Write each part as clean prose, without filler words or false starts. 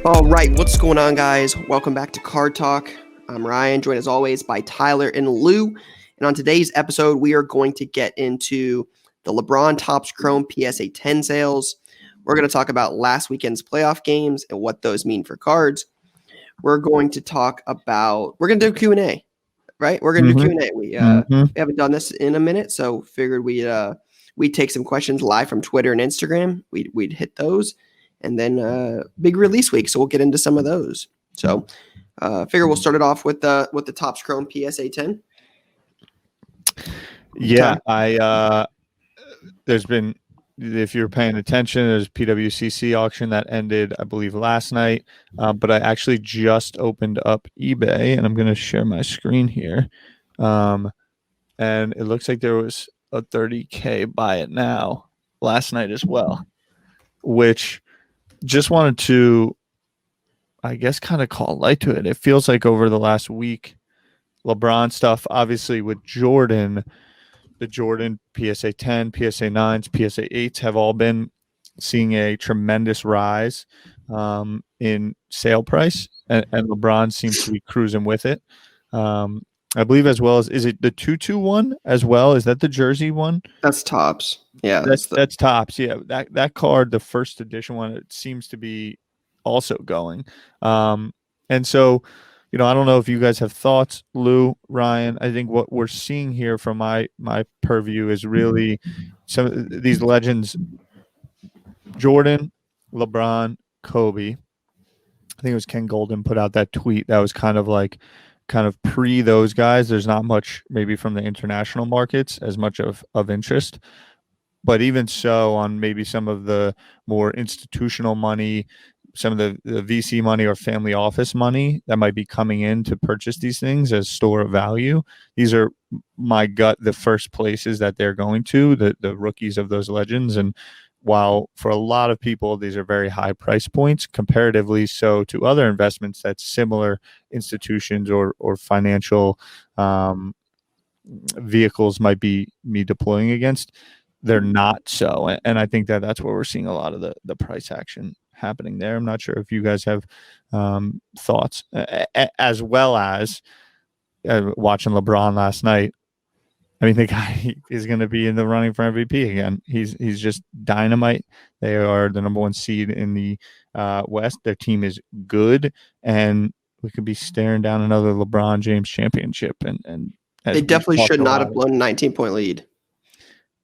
All right, what's going on, guys? Welcome back to Card Talk. I'm Ryan, joined as always by Tyler and Lou. And on today's episode, we are going to get into the LeBron Topps Chrome PSA 10 sales. We're going to talk about last weekend's playoff games and what those mean for cards. We're going to do Q&A, right? We're going to do Q&A. We haven't done this in a minute, so figured we'd take some questions live from Twitter and Instagram. We'd hit those. And then big release week, so we'll get into some of those. So figure we'll start it off with the Topps Chrome PSA 10. Yeah, there's been, if you're paying attention, there's PWCC auction that ended, I believe, last night. But I actually just opened up eBay, and I'm going to share my screen here. And it looks like there was a 30K buy it now last night as well, which just wanted to, I guess, kind of call light to it. It feels like over the last week, LeBron stuff, obviously with Jordan, the Jordan PSA 10, PSA 9s, PSA 8s have all been seeing a tremendous rise in sale price, and LeBron seems to be cruising with it. I believe as well as, is it the 2-2-1 as well? Is that the jersey one? That's Topps. Yeah, that's Topps. Yeah, that card, the first edition one, it seems to be also going. And so, I don't know if you guys have thoughts, Lou, Ryan. I think what we're seeing here from my purview is really some of these legends: Jordan, LeBron, Kobe. I think it was Ken Golden put out that tweet that was kind of pre those guys. There's not much maybe from the international markets as much of interest. But even so, on maybe some of the more institutional money, some of the VC money or family office money that might be coming in to purchase these things as store of value, these are my gut, the first places that they're going to, the rookies of those legends. And while for a lot of people, these are very high price points, comparatively so to other investments that similar institutions or financial vehicles might be me deploying against, they're not so. And I think that's where we're seeing a lot of the price action happening there. I'm not sure if you guys have thoughts, as well as watching LeBron last night. I mean, the guy is going to be in the running for MVP again. He's just dynamite. They are the number one seed in the West. Their team is good, and we could be staring down another LeBron James championship. And they definitely should not have blown a 19-point lead.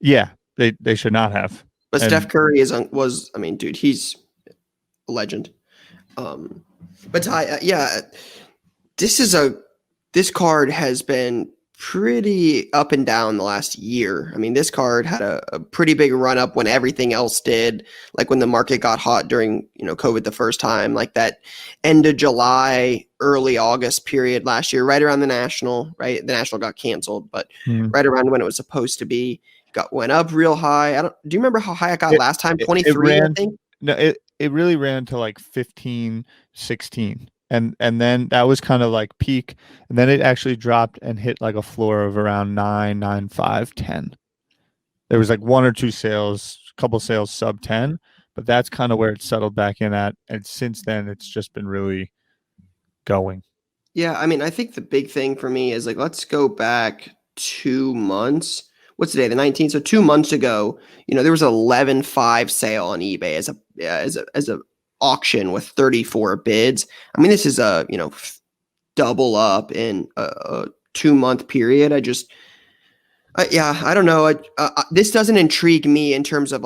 Yeah, they should not have. But Steph Curry was, I mean, dude, he's a legend. But Ty, this card has been pretty up and down the last year. I mean, this card had a pretty big run up when everything else did, like when the market got hot during, COVID the first time, like that end of July, early August period last year, right around the National, right? The National got canceled, but right around when it was supposed to be, went up real high. Do you remember how high it got last time? 23, I think. No, it really ran to like 15, 16. And then that was kind of like peak. And then it actually dropped and hit like a floor of around 9, 5, 10. There was like one or two sales, a couple sales sub 10, but that's kind of where it settled back in at. And since then, it's just been really going. Yeah, I mean, I think the big thing for me is like, let's go back 2 months. What's today? The 19th. So 2 months ago, there was an 11.5 sale on eBay as a auction with 34 bids. I mean, this is a double up in a 2 month period. I don't know. This doesn't intrigue me in terms of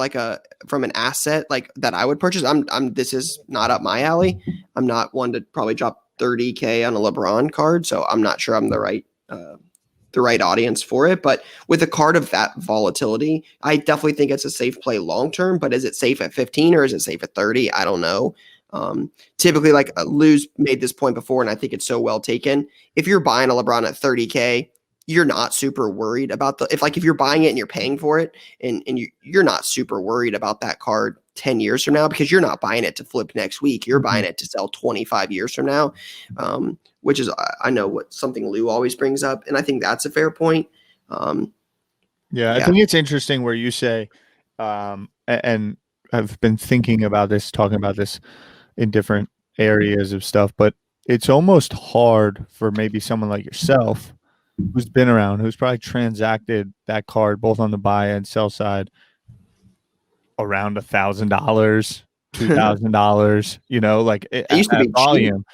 from an asset like that I would purchase. This is not up my alley. I'm not one to probably drop 30K on a LeBron card, so I'm not sure I'm the right audience for it. But with a card of that volatility, I definitely think it's a safe play long term. But is it safe at 15 or is it safe at 30? I don't know. Typically, like Lou's made this point before, and I think it's so well taken. If you're buying a LeBron at 30K, you're not super worried about if you're buying it and you're paying for it, and you're not super worried about that card 10 years from now, because you're not buying it to flip next week. You're buying it to sell 25 years from now, which is, I know, what something Lou always brings up. And I think that's a fair point. I think it's interesting where you say, and I've been thinking about this, talking about this in different areas of stuff, but it's almost hard for maybe someone like yourself who's been around, who's probably transacted that card both on the buy and sell side around $1,000, $2,000, like It used to at be cheap. volume,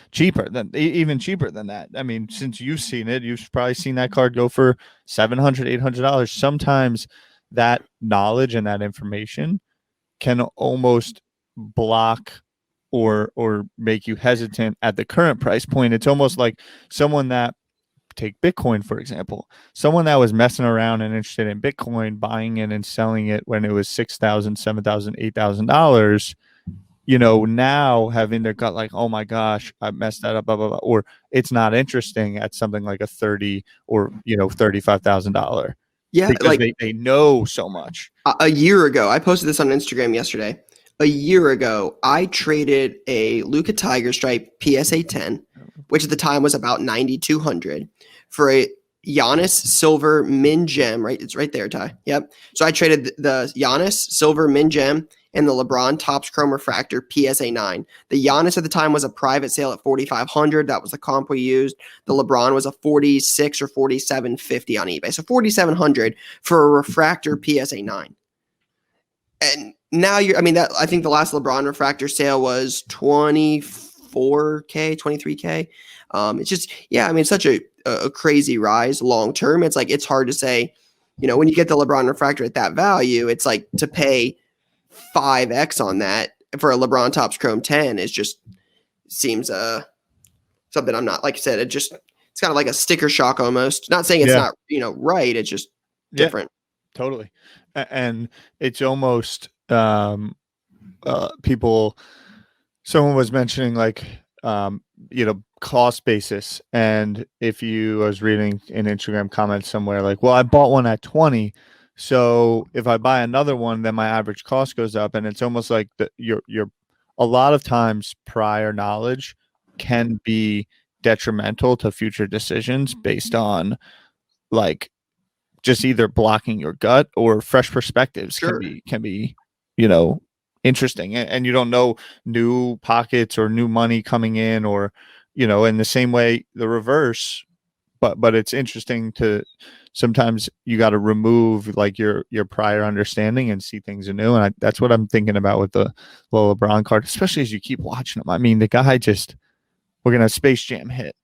even cheaper than that. I mean, since you've seen it, you've probably seen that card go for $700, $800. Sometimes that knowledge and that information can almost block or make you hesitant at the current price point. It's almost like someone that take Bitcoin, for example, someone that was messing around and interested in Bitcoin, buying it and selling it when it was $6,000, $7,000, $8,000, now having their gut like, oh my gosh, I messed that up, blah, blah, blah, or it's not interesting at something like a $30 or $35,000 Yeah, because they know so much. A year ago, I posted this on Instagram yesterday. A year ago, I traded a Luka Tiger Stripe PSA 10, which at the time was about 9,200, for a Giannis Silver Min Gem. Right, it's right there, Ty. Yep. So I traded the Giannis Silver Min Gem and the LeBron Topps Chrome Refractor PSA 9. The Giannis at the time was a private sale at 4,500. That was the comp we used. The LeBron was a 46 or 47.50 on eBay. So 4,700 for a refractor PSA 9. And now I think the last LeBron refractor sale was 24K, 23K. It's just, it's such a crazy rise long term. It's like, it's hard to say, when you get the LeBron refractor at that value, it's like to pay 5x on that for a LeBron Topps Chrome 10 is just seems something I'm not, like I said, it's kind of like a sticker shock almost. Not saying it's not, right. It's just different. Totally. And it's almost people, someone was mentioning like cost basis, and if I was reading an Instagram comment somewhere like, well, I bought one at 20, so if I buy another one, then my average cost goes up. And it's almost like you're a lot of times prior knowledge can be detrimental to future decisions based on like just either blocking your gut or fresh perspectives. Sure. can be interesting, and you don't know new pockets or new money coming in, or in the same way the reverse, but it's interesting to sometimes you got to remove like your prior understanding and see things anew. And that's what I'm thinking about with the LeBron card, especially as you keep watching him. I mean, the guy we're gonna Space Jam hit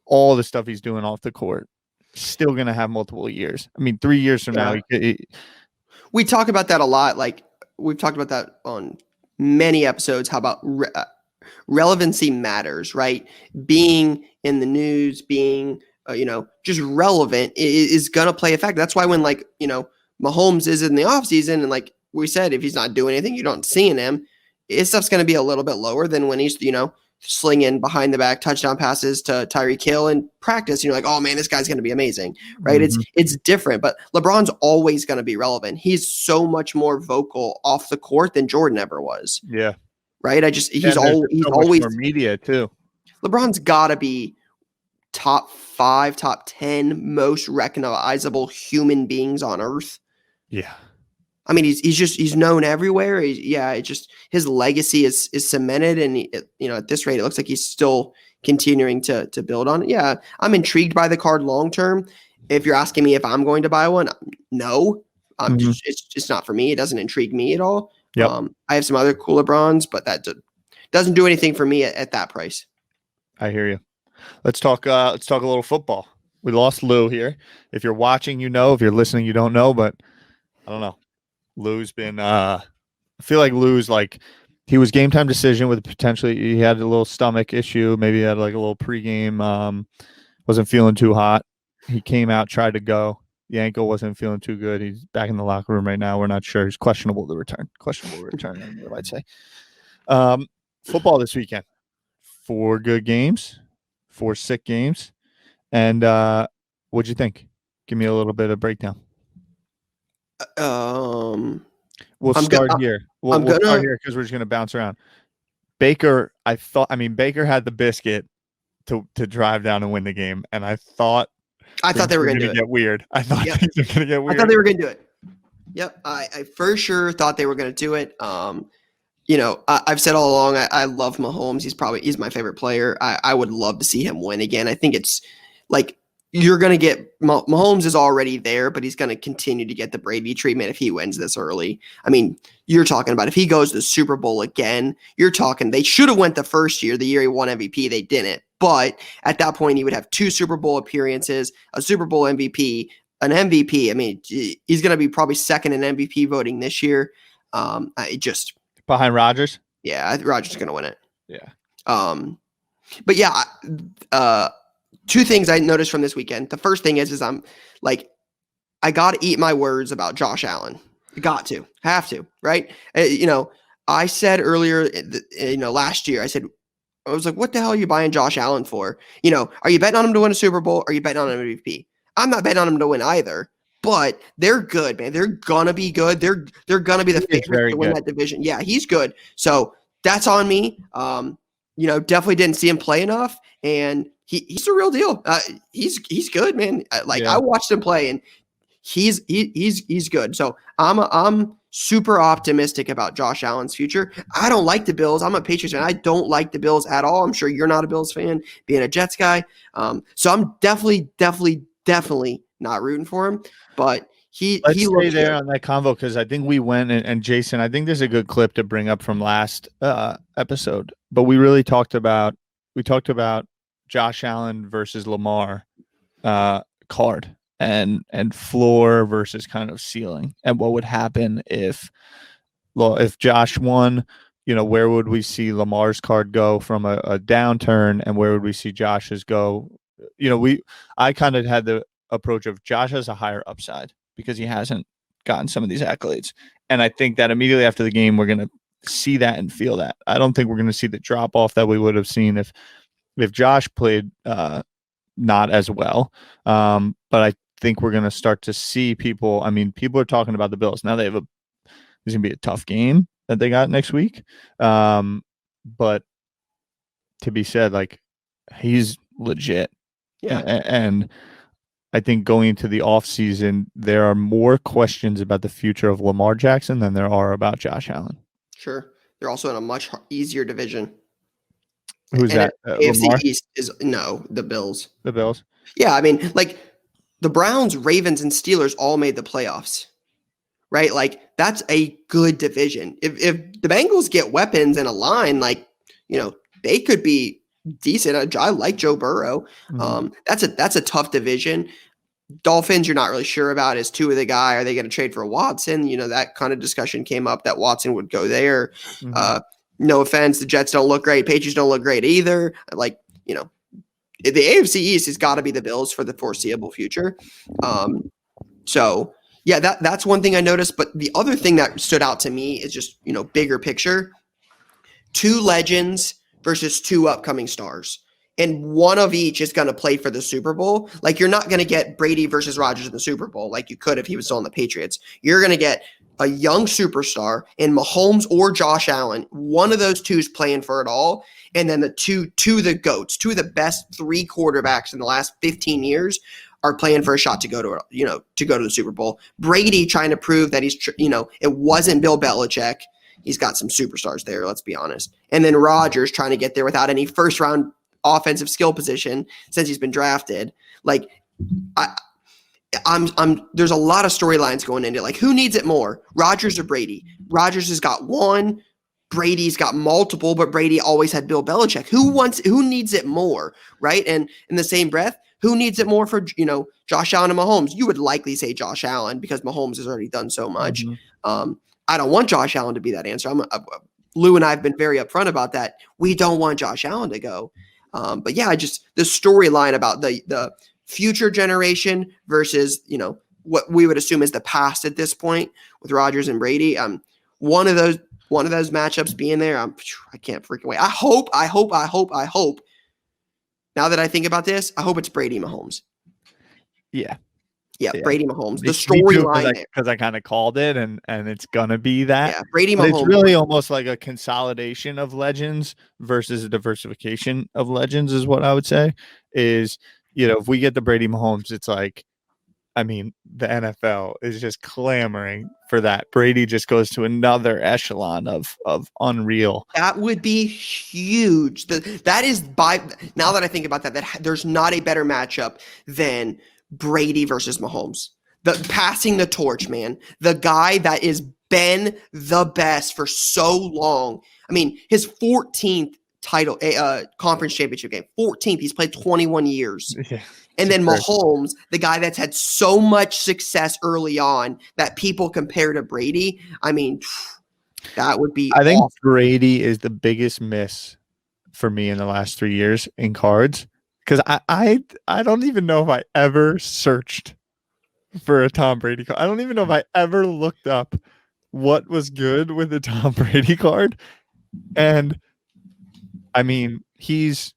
all the stuff he's doing off the court, still gonna have multiple years. I mean, 3 years from now, we talk about that a lot. Like we've talked about that on many episodes. How about relevancy matters, right? Being in the news, being just relevant is gonna play a factor. That's why when Mahomes is in the offseason and like we said, if he's not doing anything, you don't see him, his stuff's gonna be a little bit lower than when he's slinging behind the back touchdown passes to Tyreek Hill in practice. You're like, oh man, this guy's gonna be amazing, right? Mm-hmm. It's different, but LeBron's always gonna be relevant. He's so much more vocal off the court than Jordan ever was. Yeah. Right. He's always more media too. LeBron's got to be top 5, top 10 most recognizable human beings on earth. Yeah. I mean, he's known everywhere. His legacy is cemented, and at this rate, it looks like he's still continuing to build on it. Yeah, I'm intrigued by the card long term. If you're asking me if I'm going to buy one, no, it's just not for me. It doesn't intrigue me at all. Yep. I have some other cool LeBrons, but that doesn't do anything for me at that price. I hear you. Let's talk a little football. We lost Lou here. If you're watching, if you're listening, you don't know, but I don't know. Lou's been I feel like Lou's like he was game time decision with potentially he had a little stomach issue, maybe he had like a little pregame, wasn't feeling too hot. He came out, tried to go. The ankle wasn't feeling too good. He's back in the locker room right now. We're not sure. He's questionable return, I might say. Football this weekend. 4 good games, 4 sick games. And what'd you think? Give me a little bit of breakdown. We'll start here. We'll start here because we're just going to bounce around. Baker, Baker had the biscuit to drive down and win the game. And I thought they were going to get weird. I thought things were going to get weird. I thought they were going to do it. Yep. I for sure thought they were going to do it. I've said all along, I love Mahomes. He's my favorite player. I would love to see him win again. I think it's like you're going to get Mahomes is already there, but he's going to continue to get the Brady treatment if he wins this early. I mean, you're talking about if he goes to the Super Bowl again, you're talking they should have went the first year, the year he won MVP. They didn't. But at that point, he would have 2 Super Bowl appearances, a Super Bowl MVP, an MVP. I mean, he's going to be probably second in MVP voting this year. Behind Rodgers. Yeah, Rodgers is going to win it. Yeah. But yeah, 2 things I noticed from this weekend. The first thing is I'm like, I got to eat my words about Josh Allen. Have to, right? I said earlier, last year, I was like, what the hell are you buying Josh Allen for? Are you betting on him to win a Super Bowl? Or are you betting on an MVP? I'm not betting on him to win either, but they're good, man. They're gonna be good. They're gonna be the favorite to win that division. Yeah, he's good. So that's on me. Definitely didn't see him play enough, and he's the real deal. He's good, man. I watched him play, and he's good. So I'm super optimistic about Josh Allen's future. I don't like the Bills. I'm a Patriots fan. I don't like the Bills at all. I'm sure you're not a Bills fan, being a Jets guy. So I'm definitely not rooting for him. But Let's stay there on that convo because I think we went and Jason, I think this is a good clip to bring up from last episode. But we really talked about Josh Allen versus Lamar card and floor versus kind of ceiling, and what would happen if Josh won. Where would we see Lamar's card go from a downturn, and where would we see Josh's go? I kind of had the approach of Josh has a higher upside because he hasn't gotten some of these accolades. And I think that immediately after the game, we're going to see that and feel that. I don't think we're going to see the drop off that we would have seen if Josh played not as well. But I think we're going to start to see people. I mean, people are talking about the Bills. Now there's going to be a tough game that they got next week. But to be said, like, he's legit. Yeah. And I think going into the offseason, there are more questions about the future of Lamar Jackson than there are about Josh Allen. Sure. They're also in a much easier division. Who's that? AFC Lamar? East is the Bills. The Bills. Yeah, I mean, like the Browns, Ravens, and Steelers all made the playoffs, right? Like that's a good division. If the Bengals get weapons and a line, they could be decent. I like Joe Burrow. Mm-hmm. That's a tough division. Dolphins, you're not really sure about. Is Tua the guy? Are they going to trade for Watson? That kind of discussion came up that Watson would go there. Mm-hmm. No offense, the Jets don't look great. Patriots don't look great either. The AFC East has got to be the Bills for the foreseeable future. So yeah, that's one thing I noticed. But the other thing that stood out to me is just bigger picture. 2 legends versus 2 upcoming stars. And one of each is going to play for the Super Bowl. Like, you're not going to get Brady versus Rodgers in the Super Bowl like you could if he was still on the Patriots. You're going to get a young superstar in Mahomes or Josh Allen. One of those 2 is playing for it all. And then the two of the GOATs, 2 of the best 3 quarterbacks in the last 15 years are playing for a shot to go to the Super Bowl. Brady trying to prove that it wasn't Bill Belichick. He's got some superstars there, let's be honest. And then Rodgers trying to get there without any first round offensive skill position since he's been drafted. Like, there's a lot of storylines going into it. Like, who needs it more, Rodgers or Brady? Rodgers has got 1, Brady's got multiple, but Brady always had Bill Belichick. Who needs it more, right? And in the same breath, who needs it more for Josh Allen and Mahomes? You would likely say Josh Allen because Mahomes has already done so much. Mm-hmm. I don't want Josh Allen to be that answer. Lou and I have been very upfront about that. We don't want Josh Allen to go. But yeah, just the storyline about the future generation versus, what we would assume is the past at this point with Rodgers and Brady. One of those matchups being there, I can't freaking wait. I hope. Now that I think about this, I hope it's Brady Mahomes. Yeah, Brady Mahomes. The storyline, because I kind of called it, and it's gonna be that. Yeah, Brady Mahomes. It's really almost like a consolidation of legends versus a diversification of legends, is what I would say. Is if we get the Brady Mahomes, it's like I mean, the NFL is just clamoring for that. Brady just goes to another echelon of unreal. That would be huge. That is now that I think about that there's not a better matchup than Brady versus Mahomes. The passing the torch, man. The guy that has been the best for so long. I mean, his 14th title conference championship game. 14th. He's played 21 years. Yeah. And then Mahomes, the guy that's had so much success early on that people compare to Brady. I mean, that would be I think awesome. Brady is the biggest miss for me in the last 3 years in cards, because I don't even know if I ever searched for a Tom Brady card. I don't even know if I ever looked up what was good with the Tom Brady card. And I mean, if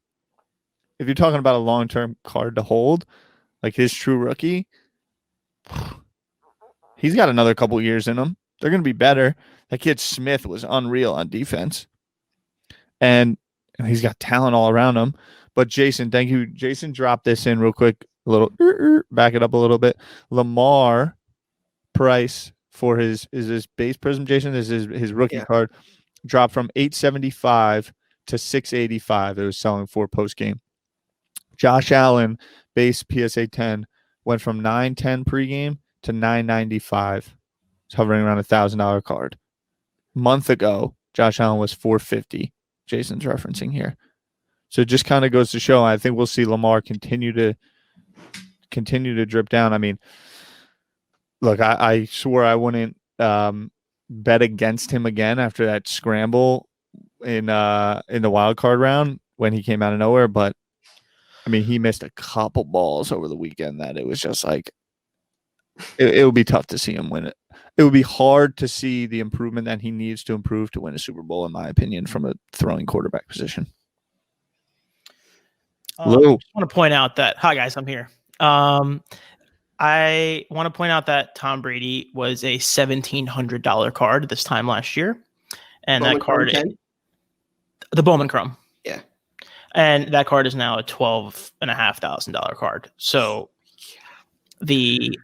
you're talking about a long-term card to hold, like his true rookie, he's got another couple years in him. They're going to be better. That kid Smith was unreal on defense. And he's got talent all around him. But Jason, thank you. Jason dropped this in real quick. A little, back it up a little bit. Lamar price for his base prism, Jason, is his rookie card, dropped from $875 to $685. It was selling for post game. Josh Allen base PSA 10 went from $910 pregame to $995. It's hovering around $1,000 card. Month ago, Josh Allen was $450. Jason's referencing here. So it just kind of goes to show, I think we'll see Lamar continue to drip down. I mean, look, I swore I wouldn't bet against him again after that scramble in the wild card round when he came out of nowhere. But I mean, he missed a couple balls over the weekend that it was just like it would be tough to see him win it. It would be hard to see the improvement that he needs to improve to win a Super Bowl, in my opinion, from a throwing quarterback position. I just want to point out that, hi guys, I'm here. I want to point out that Tom Brady was a $1,700 card this time last year. And Bowman that card, Chrome the Bowman Chrome. Yeah. And that card is now a $12,500 card. So the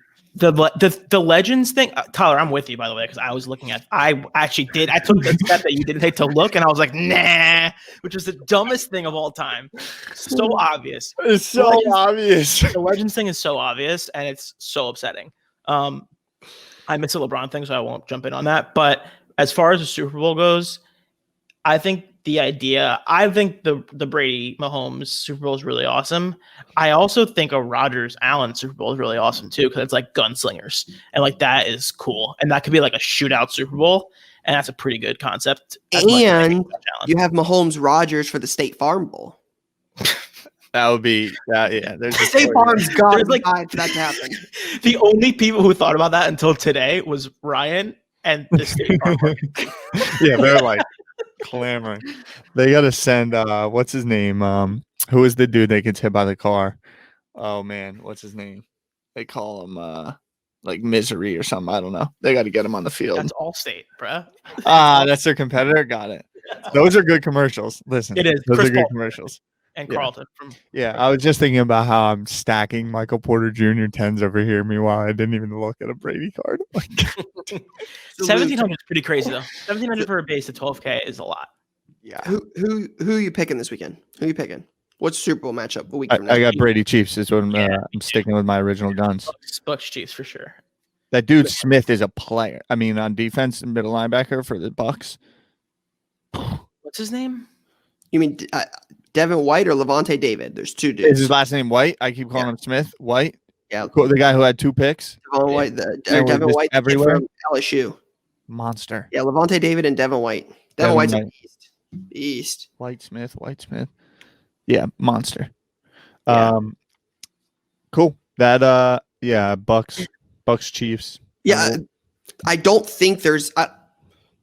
Legends thing, Tyler, I'm with you, by the way, because I was looking at, I took the step that you didn't take to look, and I was like, nah, which is the dumbest thing of all time. So obvious. It's so obvious. The Legends thing is so obvious, and it's so upsetting. I missed the LeBron thing, so I won't jump in on that. But as far as the Super Bowl goes, I think the Brady Mahomes Super Bowl is really awesome. I also think a Rodgers Allen Super Bowl is really awesome too, because it's like gunslingers, and like that is cool, and that could be like a shootout Super Bowl, and that's a pretty good concept. And you have Mahomes Rodgers for the State Farm Bowl. That would be yeah. There's State Farm's got for that to happen. The only people who thought about that until today was Ryan and the State Farm. Yeah, they're like clamoring. They got to send what's his name? Who is the dude that gets hit by the car? Oh man, what's his name? They call him like Misery or something. I don't know. They got to get him on the field. That's Allstate, bro. That's their competitor. Got it. Those are good commercials. Listen, it is. Those Chris are good Paul commercials. and Carlton from. Yeah, I was just thinking about how I'm stacking Michael Porter Jr. 10s over here. Meanwhile, I didn't even look at a Brady card. 1,700 is pretty crazy though. 1,700 for a base of 12K is a lot. Yeah. Who are you picking this weekend? Who are you picking? What's Super Bowl matchup a week from now? I got Brady Chiefs. Is what I'm sticking with my original guns. Bucks Chiefs for sure. That dude Smith is a player. I mean, on defense, middle linebacker for the Bucks. What's his name? You mean Devin White or Levante David? There's two dudes. Is his last name White? I keep calling him Smith. White. Yeah. The guy who had 2 picks. Devin White everywhere. from LSU. Monster. Yeah, Levante David and Devin White. Devin White's a beast. White Smith. Yeah, monster. Yeah. Cool. That Bucks Chiefs. Yeah, I don't think there's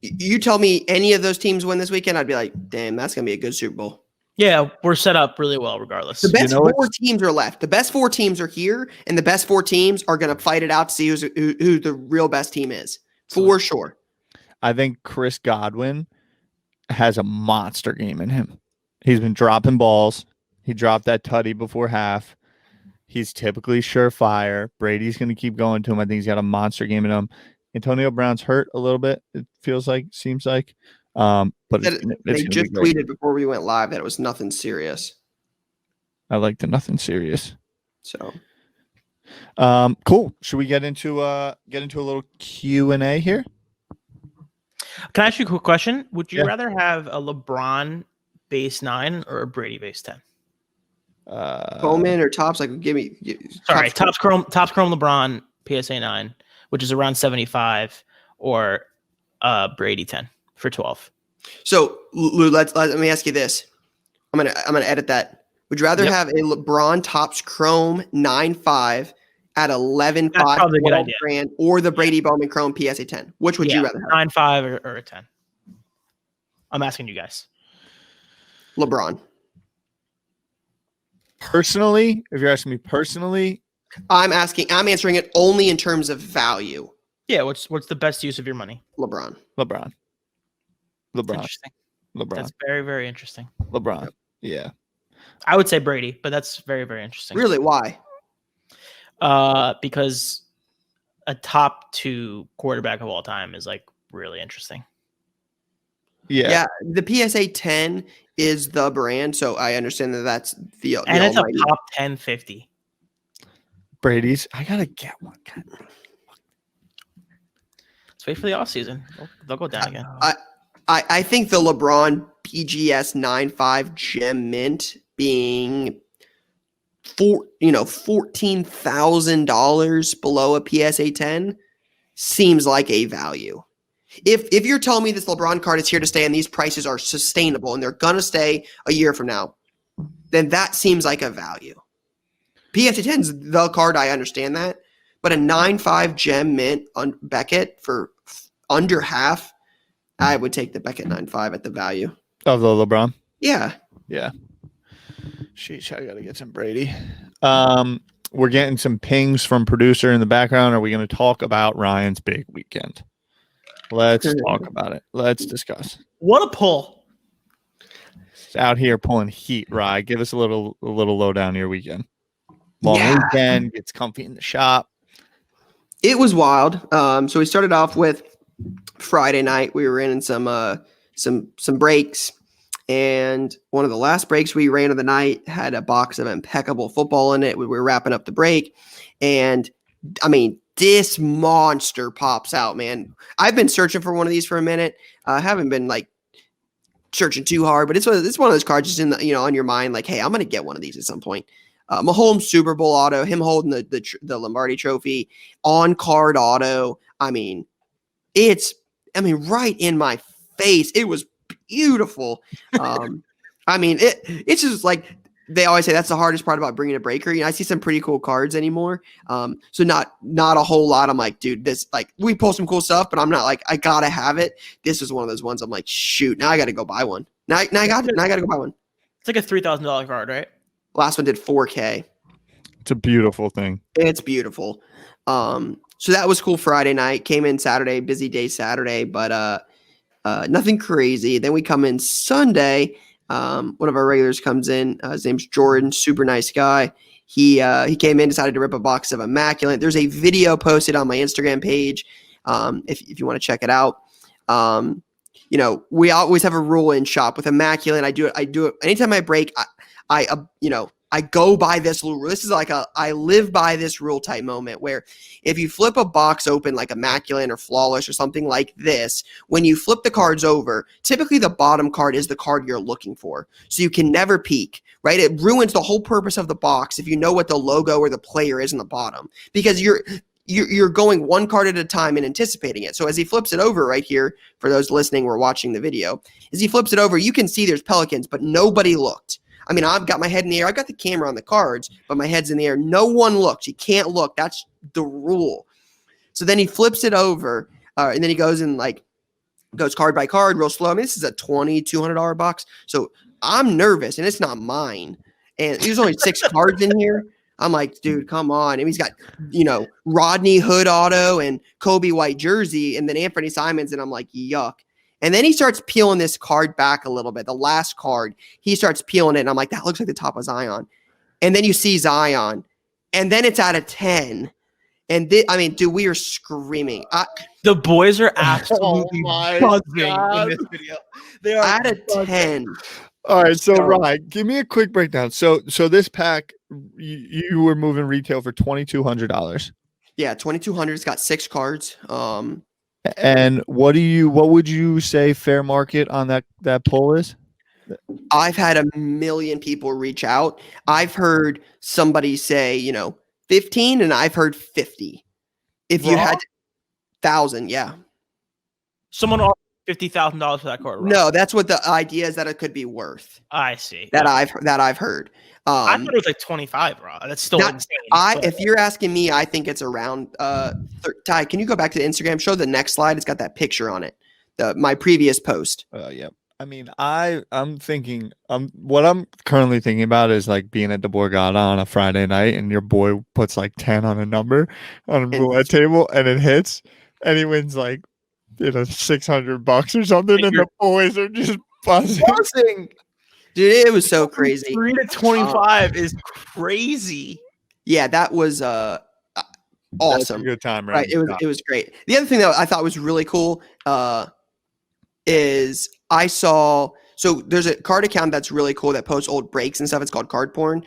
you tell me any of those teams win this weekend, I'd be like, damn, that's gonna be a good Super Bowl. Yeah, we're set up really well regardless. The best 4 teams are left. The best 4 teams are here, and the best 4 teams are gonna fight it out to see who the real best team is. For sure. I think Chris Godwin has a monster game in him. He's been dropping balls. He dropped that tutty before half. He's typically surefire. Brady's going to keep going to him. I think he's got a monster game in him. Antonio Brown's hurt a little bit. It seems like. But they just tweeted before we went live that it was nothing serious. I like the nothing serious. So, cool. Should we get into a little Q&A here? Can I ask you a quick question? Would you rather have a LeBron base 9 or a Brady base 10? Bowman or Tops? Like, Tops Chrome LeBron PSA 9, which is around 75, or Brady 10 for 12. So, Lou, let me ask you this. I'm gonna edit that. Would you rather have a LeBron Tops Chrome 9.5 at 11.5 grand, or the Brady Bowman Chrome PSA 10? Which would you rather have? 9.5 or a 10? I'm asking you guys. LeBron. Personally, if you're asking me personally, I'm answering it only in terms of value. Yeah, what's the best use of your money? LeBron. Interesting. LeBron. That's very, very interesting. LeBron. Yep. Yeah. I would say Brady, but that's very, very interesting. Really? Why? Because a top 2 quarterback of all time is like really interesting. Yeah. The PSA 10 is the brand, so I understand that's the and it's almighty. A top 10 50. Brady's. I gotta get one. Let's wait for the offseason. They'll go down again. I think the LeBron BGS 9.5 Gem Mint being $14,000 below a PSA 10 seems like a value. If you're telling me this LeBron card is here to stay and these prices are sustainable and they're gonna stay a year from now, then that seems like a value. PSA 10's the card, I understand that, but a 9.5 Gem Mint on Becket for under half, I would take the Becket 9.5 at the value of the LeBron. Yeah. Sheesh, I gotta get some Brady. We're getting some pings from producer in the background. Are we going to talk about Ryan's big weekend? Let's talk about it. Let's discuss. What a pull! It's out here pulling heat, Ryan. Give us a little lowdown on your weekend. Long weekend, gets comfy in the shop. It was wild. So we started off with Friday night. We were in some breaks, and one of the last breaks we ran of the night had a box of impeccable football in it. We were wrapping up the break, and I mean, this monster pops out, man. I've been searching for one of these for a minute. I haven't been like searching too hard, but it's one of those cards just in the, on your mind, like, hey, I'm gonna get one of these at some point. Mahomes Super Bowl auto, him holding the Lombardi Trophy, on card auto. I mean, right in my face. It was beautiful. I mean, it's just like they always say that's the hardest part about bringing a breaker. I see some pretty cool cards anymore. So not a whole lot. I'm like, dude, this, like, we pull some cool stuff, but I'm not like, I gotta have it. This is one of those ones I'm like, shoot, now I gotta go buy one. Now I gotta go buy one. It's like a $3,000 card, right? Last one did 4K. It's a beautiful thing. It's beautiful. So that was cool. Friday night, came in Saturday, busy day Saturday, but nothing crazy. Then we come in Sunday. One of our regulars comes in. His name's Jordan, super nice guy. He came in, decided to rip a box of Immaculate. There's a video posted on my Instagram page. If you want to check it out. We always have a rule in shop with Immaculate. I do it anytime I break. I go by this rule. This is like I live by this rule type moment where if you flip a box open like Immaculate or Flawless or something like this, when you flip the cards over, typically the bottom card is the card you're looking for. So you can never peek, right? It ruins the whole purpose of the box if you know what the logo or the player is in the bottom, because you're going one card at a time and anticipating it. So as he flips it over right here, for those listening or watching the video, as he flips it over, you can see there's Pelicans, but nobody looked. I mean, I've got my head in the air. I've got the camera on the cards, but my head's in the air. No one looked. You can't look. That's the rule. So then he flips it over, and then he goes and goes card by card real slow. I mean, this is a $200 box. So I'm nervous, and it's not mine. And there's only 6 cards in here. I'm like, dude, come on. And he's got, Rodney Hood auto and Kobe White jersey, and then Anthony Simons, and I'm like, yuck. And then he starts peeling this card back a little bit. The last card, he starts peeling it, and I'm like, that looks like the top of Zion. And then you see Zion, and then it's out of 10. And I mean, dude, we are screaming. The boys are absolutely my buzzing God. in this video. They are out of buzzing. 10. All right, so So- Ryan, give me a quick breakdown. So this pack, you were moving retail for $2,200. Yeah, 2,200. It's got 6 cards. And what would you say fair market on that poll is? I've had a million people reach out. I've heard somebody say, 15, and I've heard 50. If you Raw? had 1,000, yeah. Someone offered $50,000 for that card. Right? No, that's what the idea is, that it could be worth. I see. That I've heard. I thought it was like 25, bro. That's still Not- insane. but- If you're asking me, I think it's around. Ty, can you go back to the Instagram? Show the next slide. It's got that picture on it. My previous post. Yeah. I mean, I'm thinking, what I'm currently thinking about is like being at the Borgata on a Friday night, and your boy puts like 10 on a number on a roulette table, and it hits, and he wins like, $600 or something, and the boys are just buzzing. Dude, it was so crazy. 3 to 25 is crazy. Yeah, that was That's a awesome. good time, Right, it was great. The other thing that I thought was really cool is I saw. So there's a card account that's really cool that posts old breaks and stuff. It's called Card Porn.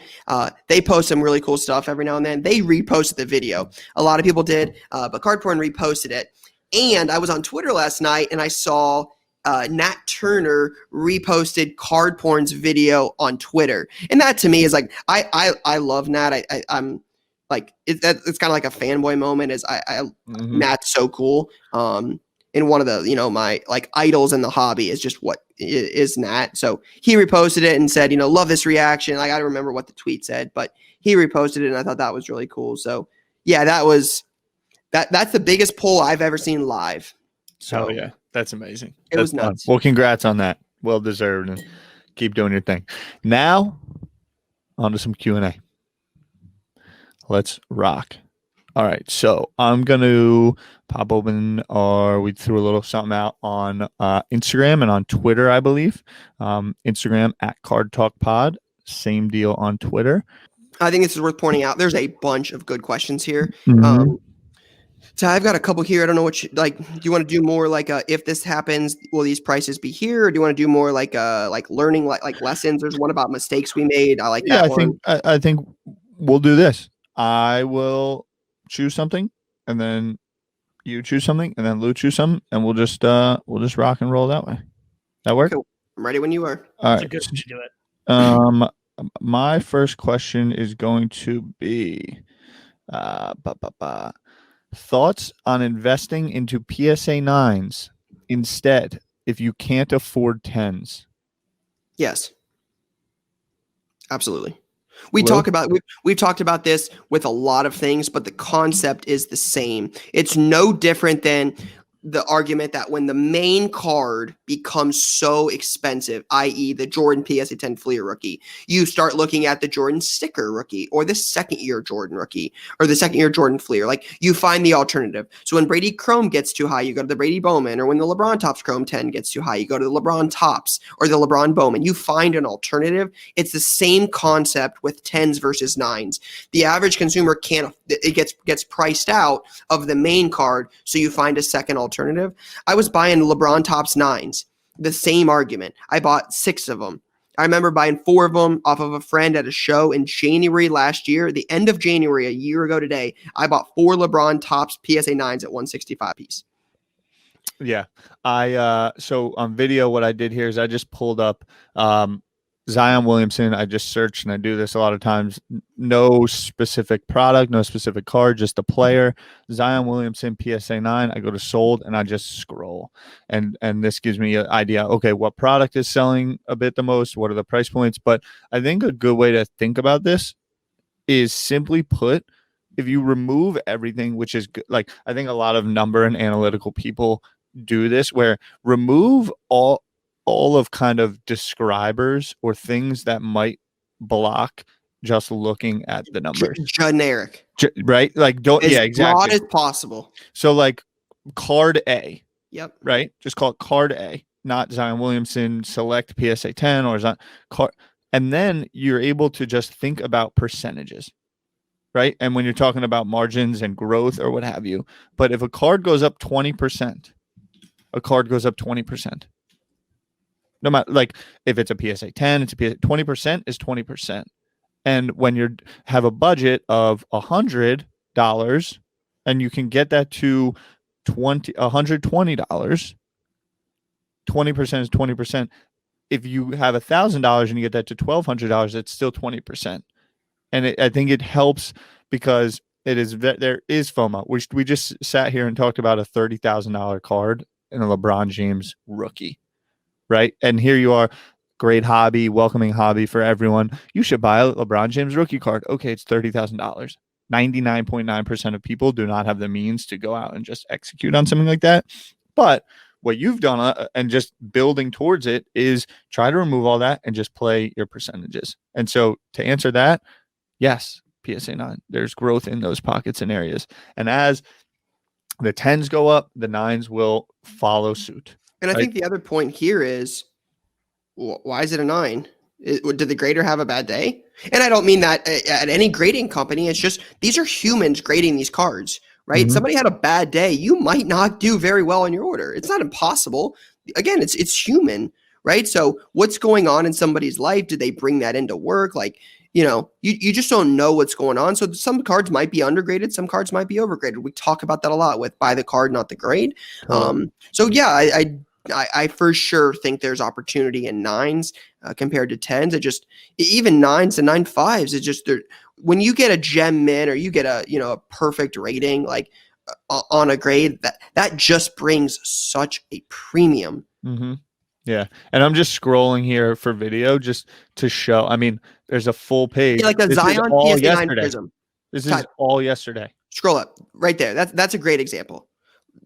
They post some really cool stuff every now and then. They reposted the video. A lot of people did, but Card Porn reposted it. And I was on Twitter last night, and I saw Nat Turner reposted Card Porn's video on Twitter. And that to me is like, I love Nat. I'm like, it's kind of like a fanboy moment. Nat's so cool. And one of the, my like idols in the hobby is just what is Nat. So he reposted it and said, love this reaction. Like, I don't remember what the tweet said, but he reposted it, and I thought that was really cool. So yeah, that's the biggest poll I've ever seen live. So yeah, that's amazing. It was nuts. Fun. Well, congrats on that. Well deserved, and keep doing your thing. Now, on to some Q&A. Let's rock. All right, so I'm going to pop open we threw a little something out on Instagram and on Twitter, I believe. Instagram at Card Talk Pod. Same deal on Twitter. I think this is worth pointing out. There's a bunch of good questions here. Mhm. So I've got a couple here. I don't know what do you want to do more like if this happens, will these prices be here? Or do you want to do more like learning like lessons? There's one about mistakes we made. I like that one. I think we'll do this. I will choose something, and then you choose something, and then Lou choose something, and we'll just rock and roll that way. That work? Cool. I'm ready when you are. All It's right. a good way to do it. My first question is going to be thoughts on investing into PSA 9s instead if you can't afford 10s. Yes. Absolutely. We've talked about this with a lot of things, but the concept is the same. It's no different than the argument that when the main card becomes so expensive, i.e. the Jordan PSA 10 Fleer rookie, you start looking at the Jordan sticker rookie or the second year Jordan rookie or the second year Jordan Fleer. Like, you find the alternative. So when Brady Chrome gets too high, you go to the Brady Bowman, or when the LeBron Topps Chrome 10 gets too high, you go to the LeBron Topps or the LeBron Bowman. You find an alternative. It's the same concept with 10s versus 9s. The average consumer gets priced out of the main card, so you find a second alternative. I was buying LeBron Topps 9s. The same argument. I bought 6 of them. I remember buying 4 of them off of a friend at a show in January last year. The end of January, a year ago today, I bought 4 LeBron Topps PSA 9s at $165 piece. Yeah. So on video, what I did here is I just pulled up Zion Williamson. I just searched, and I do this a lot of times. No specific product, no specific card, just a player. Zion Williamson PSA 9. I go to sold, and I just scroll, and this gives me an idea. Okay, what product is selling a bit the most? What are the price points? But I think a good way to think about this is, simply put, if you remove everything, which is good, like I think a lot of number and analytical people do this, where remove all of kind of describers or things that might block just looking at the numbers. Generic. Right? Like, don't, As yeah, exactly. broad as possible. So like card A, Yep. right? Just call it card A, not Zion Williamson select PSA 10 or Zion card. And then you're able to just think about percentages. right? And when you're talking about margins and growth or what have you, but if a card goes up 20%, a card goes up 20%. No matter, like, if it's a PSA 10, it's a PSA 20% is 20%. And when you have a budget of $100 and you can get that to $120, 20% is 20%. If you have $1,000 and you get that to $1,200, it's still 20%. And I think it helps because there is FOMO. We just sat here and talked about a $30,000 card in a LeBron James rookie, right? And here you are, great hobby, welcoming hobby for everyone. You should buy a LeBron James rookie card. Okay, it's $30,000. 99.9% of people do not have the means to go out and just execute on something like that. But what you've done and just building towards it is try to remove all that and just play your percentages. And so to answer that, yes, PSA 9, there's growth in those pockets and areas. And as the 10s go up, the 9s will follow suit. And I think the other point here is, why is it a 9? Did the grader have a bad day? And I don't mean that at any grading company. It's just these are humans grading these cards, right? Mm-hmm. Somebody had a bad day. You might not do very well in your order. It's not impossible. Again, it's human, right? So what's going on in somebody's life? Did they bring that into work? Like, you just don't know what's going on. So some cards might be undergraded. Some cards might be overgraded. We talk about that a lot with buy the card, not the grade. So yeah, I for sure think there's opportunity in 9s compared to 10s. It just, even 9s and 9.5s, it's just, when you get a gem min or you get a perfect rating, like on a grade, that just brings such a premium. Mm-hmm. Yeah. And I'm just scrolling here for video just to show, I mean, there's a full page. Yeah, like the Zion PS9 Prism. This is all yesterday. Scroll up right there. That's a great example.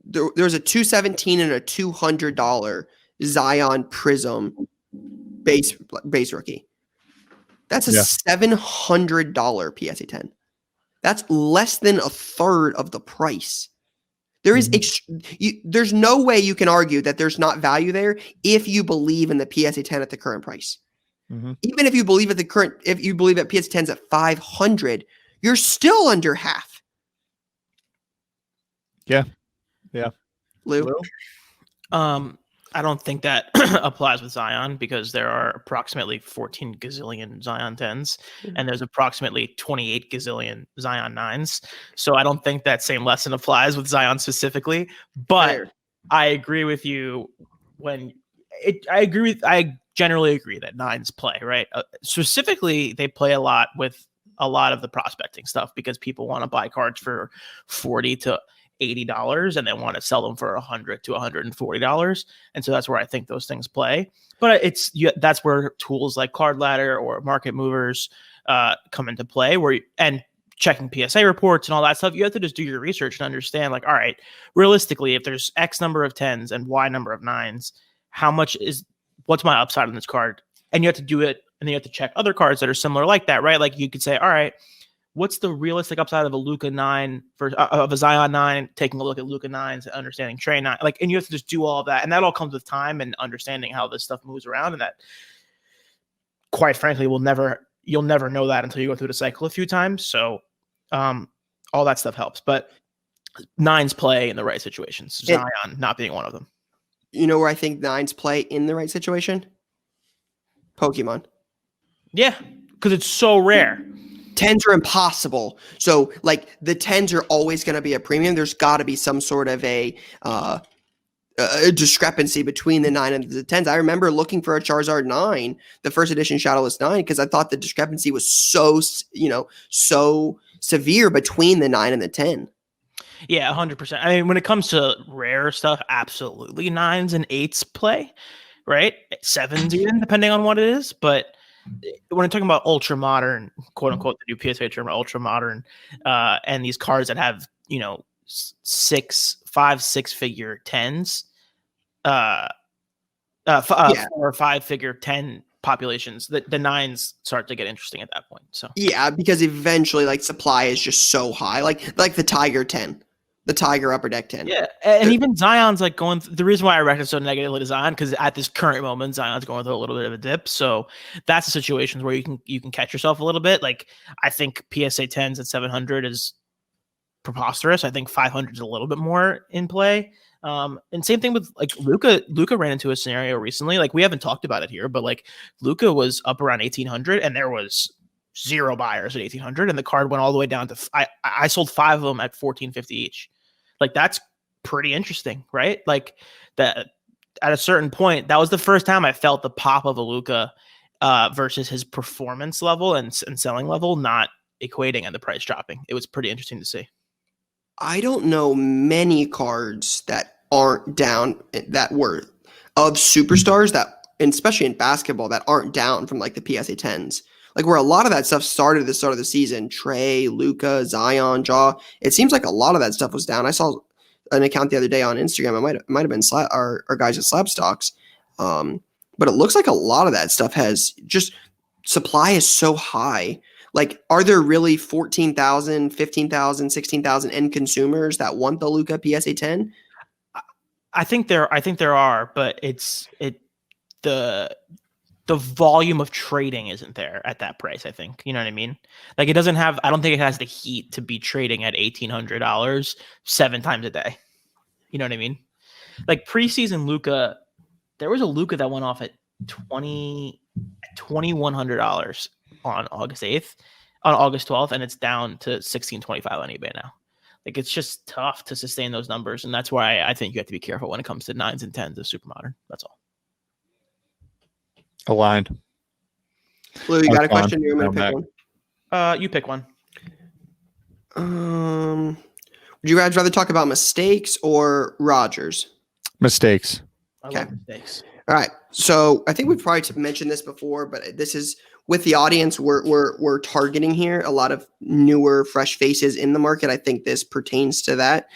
There's a $217 and a $200 Zion Prism base rookie. That's a $700 PSA 10. That's less than a third of the price. There is there's no way you can argue that there's not value there if you believe in the PSA 10 at the current price. Mm-hmm. Even if you believe that PSA 10's at 500, you're still under half. Yeah. Yeah. Lou? I don't think that applies with Zion because there are approximately 14 gazillion Zion 10s and there's approximately 28 gazillion Zion 9s. So I don't think that same lesson applies with Zion specifically, but I agree with you I generally agree that 9s play, right? Specifically, they play a lot with a lot of the prospecting stuff because people want to buy cards for $40 to $80 and they want to sell them for $100 to $140. And so that's where I think those things play. But that's where tools like Card Ladder or Market Movers come into play, and checking PSA reports and all that stuff. You have to just do your research and understand, like, all right, realistically, if there's X number of 10s and Y number of 9s, what's my upside on this card? And you have to do it, and then you have to check other cards that are similar like that, right? Like you could say, all right, what's the realistic upside of a Luka 9 of a Zion 9, taking a look at Luka 9s and understanding Trey 9, and you have to just do all of that. And that all comes with time and understanding how this stuff moves around. And that, quite frankly, you'll never know that until you go through the cycle a few times. So all that stuff helps, but 9s play in the right situations. Zion not being one of them. You know where I think 9s play in the right situation? Pokemon. Yeah, because it's so rare. 10s are impossible. So, like, the 10s are always going to be a premium. There's got to be some sort of a discrepancy between the 9 and the 10s. I remember looking for a Charizard 9, the first edition Shadowless 9, because I thought the discrepancy was so severe between the 9 and the 10. Yeah, 100%. I mean, when it comes to rare stuff, absolutely 9s and 8s play, right? 7s even, depending on what it is. But when I'm talking about ultra modern, quote unquote, the new PSA term, ultra modern, and these cards that have, 5-6-figure 10s, 4 or 5-figure 10 populations, the 9s start to get interesting at that point. So yeah, because eventually, like, supply is just so high, like the Tiger 10. the Tiger Upper Deck 10. Yeah, and even Zion's like going. The reason why I reacted so negatively to Zion because at this current moment, Zion's going through a little bit of a dip. So that's a situation where you can catch yourself a little bit. Like I think PSA 10s at 700 is preposterous. I think 500 is a little bit more in play. And same thing with like Luka. Luka ran into a scenario recently. Like we haven't talked about it here, but like Luka was up around 1800, and there was 0 buyers at 1800, and the card went all the way down to. I sold 5 of them at 1450 each. Like that's pretty interesting, right? Like that at a certain point, that was the first time I felt the pop of a Luka versus his performance level and selling level not equating and the price dropping. It was pretty interesting to see. I don't know many cards that aren't down that were of superstars that, and especially in basketball, that aren't down from like the PSA 10s. Like where a lot of that stuff started at the start of the season, Trey, Luka, Zion, Jaw. It seems like a lot of that stuff was down. I saw an account the other day on Instagram. It might have been our guys at Slab Stocks. But it looks like a lot of that stuff has just supply is so high. Like, are there really 14,000, 15,000, 16,000 end consumers that want the Luka PSA 10? I think there are, but the volume of trading isn't there at that price. I think, you know what I mean? Like it doesn't have, I don't think it has the heat to be trading at $1,800 7 times a day. You know what I mean? Like preseason Luka, there was a Luka that went off at $2,100 on August 8th, on August 12th, and it's down to $1,625 on eBay now. Like it's just tough to sustain those numbers, and that's why I think you have to be careful when it comes to 9s and 10s of super modern. That's all. Aligned. Lou, you got a question? You're going to pick one. You pick one. Would you guys rather talk about mistakes or Rodgers? Mistakes. I love mistakes. All right. So I think we've probably mentioned this before, but this is with the audience we're targeting here. A lot of newer, fresh faces in the market. I think this pertains to that.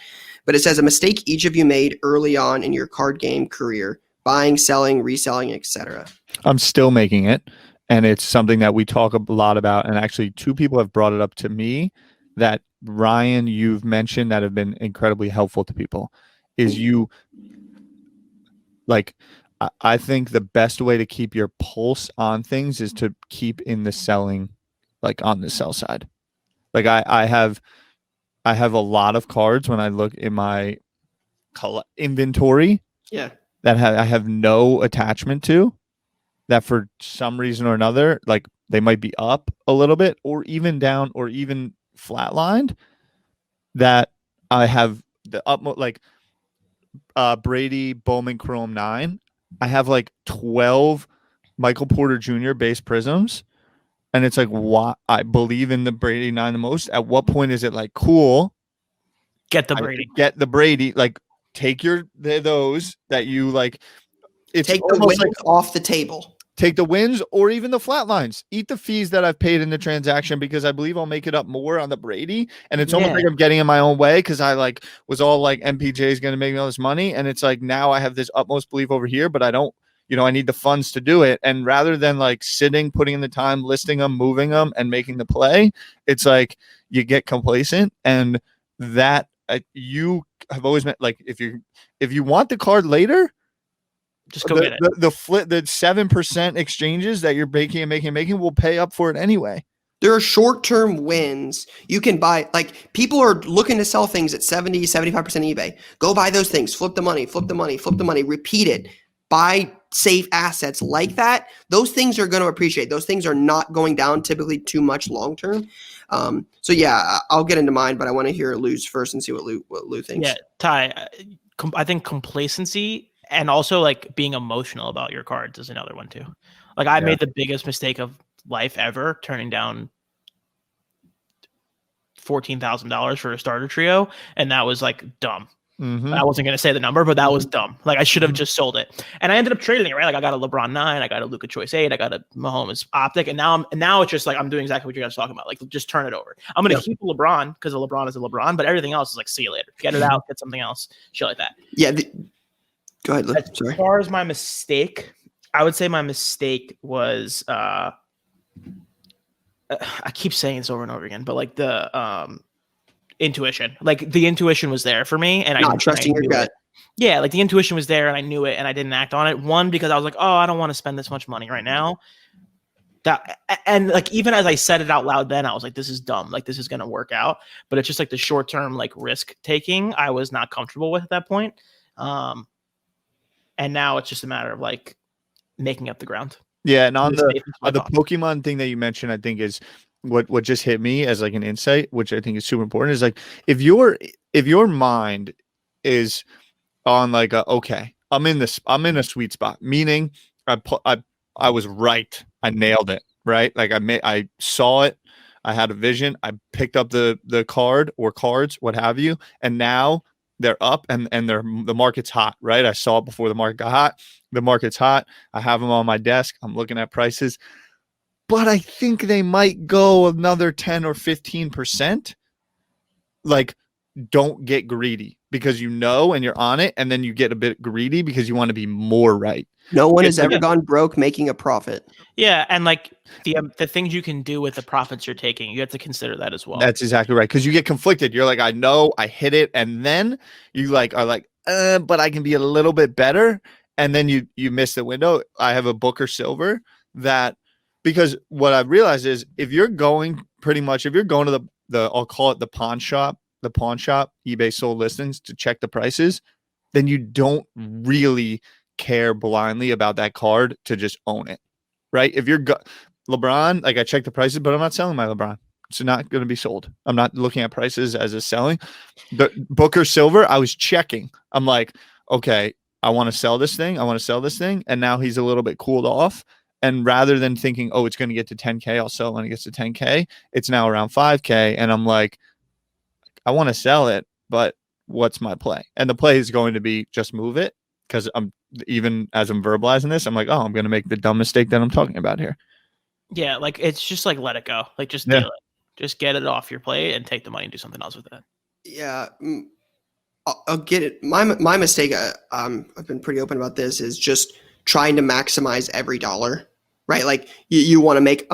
But it says a mistake each of you made early on in your card game career, buying, selling, reselling, etc. I'm still making it, and it's something that we talk a lot about. And actually, 2 people have brought it up to me that Ryan, you've mentioned that have been incredibly helpful to people. Is you like, I think the best way to keep your pulse on things is to keep in the selling, like on the sell side. Like I have a lot of cards when I look in my inventory. Yeah. That I have no attachment to, that for some reason or another, like they might be up a little bit or even down or even flatlined, that I have the utmost, like Brady Bowman Chrome 9. I have like 12 Michael Porter Jr. base prisms. And it's like, what? I believe in the Brady 9 the most. At what point is it like, cool, Get the Brady. Get the Brady. Like, take those that you like. It's take the wins off the table. Take the wins or even the flat lines. Eat the fees that I've paid in the transaction, because I believe I'll make it up more on the Brady. And it's almost like I'm getting in my own way, because I like was all like MPJ is going to make me all this money. And it's like now I have this utmost belief over here, but I don't, I need the funds to do it. And rather than like sitting, putting in the time, listing them, moving them, and making the play, it's like you get complacent. And that you have always meant, like, if you want the card later, just go get it. The 7% exchanges that you're making will pay up for it anyway. There are short-term wins. You can buy, like, people are looking to sell things at 70, 75% eBay. Go buy those things. Flip the money, repeat it. Buy safe assets like that. Those things are going to appreciate. Those things are not going down typically too much long-term. So yeah, I'll get into mine, but I want to hear Lou's first and see what Lou thinks. Yeah, Ty, I think complacency and also like being emotional about your cards is another one too. Like I made the biggest mistake of life ever, turning down $14,000 for a starter trio, and that was like dumb. Mm-hmm. I wasn't going to say the number, but that was dumb. Like I should have just sold it, and I ended up trading it, right? Like I got a LeBron 9, I got a Luka Choice 8, I got a Mahomes Optic, and now it's just like I'm doing exactly what you guys are talking about. Like just turn it over. I'm going to keep a LeBron because a LeBron is a LeBron, but everything else is like see you later. Get it out, get something else, shit like that. Yeah. Go ahead, Lou. As far as my mistake, I would say my mistake was I keep saying this over and over again, but like the intuition. Like the intuition was there for me, and Not trusting your knew gut. it. Yeah, like the intuition was there, and I knew it, and I didn't act on it. One, because I was like, oh, I don't want to spend this much money right now. And like even as I said it out loud, then I was like, this is dumb. Like this is gonna work out. But it's just like the short term like risk taking I was not comfortable with at that point. And now it's just a matter of like making up the ground. Yeah, and on the Pokemon thing that you mentioned, I think is what just hit me as like an insight, which I think is super important, is like if your mind is on like okay, I'm in a sweet spot, meaning I was right, I nailed it, right? Like I saw it, I had a vision, I picked up the card or cards, what have you, and now they're up and the market's hot, right? I saw it before the market got hot. The market's hot. I have them on my desk. I'm looking at prices, but I think they might go another 10 or 15%. Like, don't get greedy because you know and you're on it, and then you get a bit greedy because you want to be more right. No one has ever gone broke making a profit. Yeah, and like the things you can do with the profits you're taking, you have to consider that as well. That's exactly right, because you get conflicted. You're like, I know I hit it, and then you like are like, but I can be a little bit better, and then you miss the window. I have a Booker Silver that, because what I've realized is if you're going to the I'll call it the pawn shop, eBay sold listings to check the prices, then you don't really care blindly about that card to just own it, right? If you're LeBron, like I check the prices, but I'm not selling my LeBron. It's not going to be sold. I'm not looking at prices as a selling. The Booker Silver, I was checking. I'm like, okay, I want to sell this thing. And now he's a little bit cooled off. And rather than thinking, oh, it's going to get to 10K, I'll sell it when it gets to 10K. It's now around 5K. And I'm like, I want to sell it, but what's my play? And the play is going to be just move it. Because even as I'm verbalizing this, I'm like, oh, I'm going to make the dumb mistake that I'm talking about here. Yeah, like it's just like let it go. Like just deal it. Just get it off your plate and take the money and do something else with it. Yeah, I'll get it. My mistake, I've been pretty open about this, is just trying to maximize every dollar, right? Like you want to make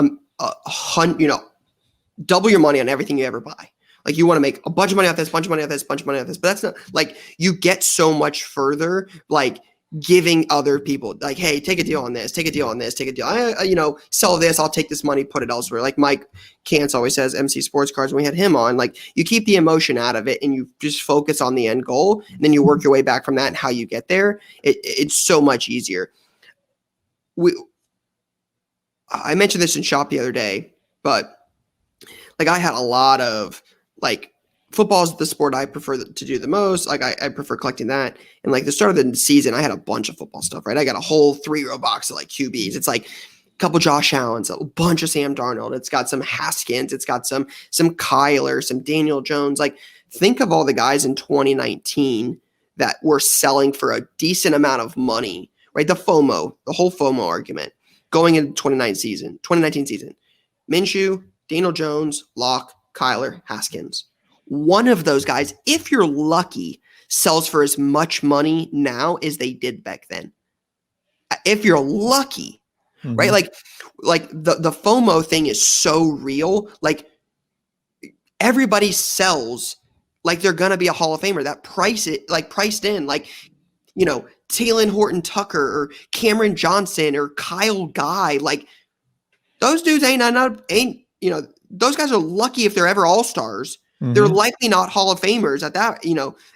double your money on everything you ever buy. Like you want to make a bunch of money off this, bunch of money off this, bunch of money off this. But that's not like you get so much further, like giving other people like, hey, take a deal on this, take a deal on this, take a deal. Sell this, I'll take this money, put it elsewhere. Like Mike Kantz always says, MC Sports Cards, when we had him on, like you keep the emotion out of it and you just focus on the end goal. And then you work your way back from that and how you get there. It's so much easier. I mentioned this in shop the other day, but like I had a lot of like football is the sport I prefer to do the most. Like I prefer collecting that. And like the start of the season, I had a bunch of football stuff, right? I got a whole 3-row box of like QBs. It's like a couple Josh Allens, a bunch of Sam Darnold. It's got some Haskins. It's got some Kyler, some Daniel Jones. Like think of all the guys in 2019 that were selling for a decent amount of money, right? The whole FOMO argument going into 2019 season. Minshew, Daniel Jones, Locke, Kyler, Haskins. One of those guys, if you're lucky, sells for as much money now as they did back then. If you're lucky, right? Like the FOMO thing is so real. Like everybody sells like they're gonna be a Hall of Famer. That priced in, like Taylor Horton Tucker or Cameron Johnson or Kyle Guy. Like those dudes those guys are lucky if they're ever all-stars. Mm-hmm. They're likely not Hall of Famers at that,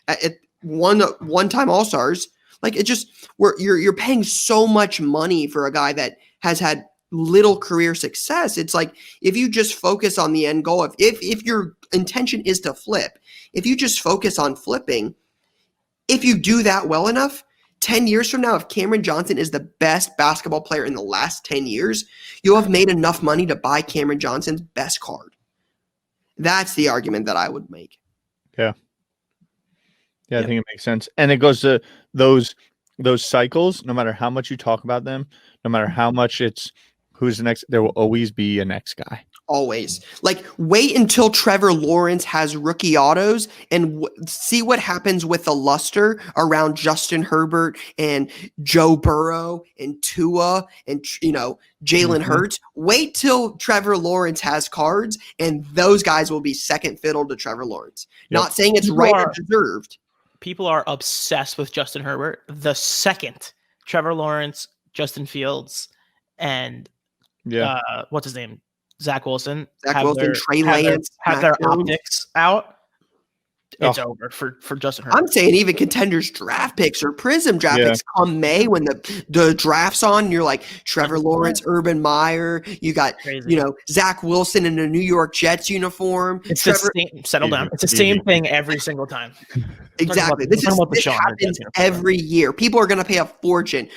at one-time all-stars. Like it just you're paying so much money for a guy that has had little career success. It's like if you just focus on the end goal, if your intention is to flip, if you just focus on flipping, if you do that well enough, 10 years from now, if Cameron Johnson is the best basketball player in the last 10 years, you'll have made enough money to buy Cameron Johnson's best card. That's the argument that I would make. Yeah. Yeah, I think it makes sense. And it goes to those cycles, no matter how much you talk about them, no matter how much it's who's the next, there will always be a next guy. Always. Like, wait until Trevor Lawrence has rookie autos and see what happens with the luster around Justin Herbert and Joe Burrow and Tua and, Jalen Hurts. Wait till Trevor Lawrence has cards, and those guys will be second fiddle to Trevor Lawrence. Yep. Not saying it's right or deserved. People are obsessed with Justin Herbert. The second Trevor Lawrence, Justin Fields, and what's his name? Zach Wilson, Trey Lance, have their optics out, it's over for Justin Herbert. I'm saying even contenders draft picks or Prism draft picks come May when the draft's on. And you're like Trevor Lawrence, Urban Meyer. You got Zach Wilson in a New York Jets uniform. It's the same. Settle down. It's the same thing every single time. Exactly. This happens every year. People are going to pay a fortune.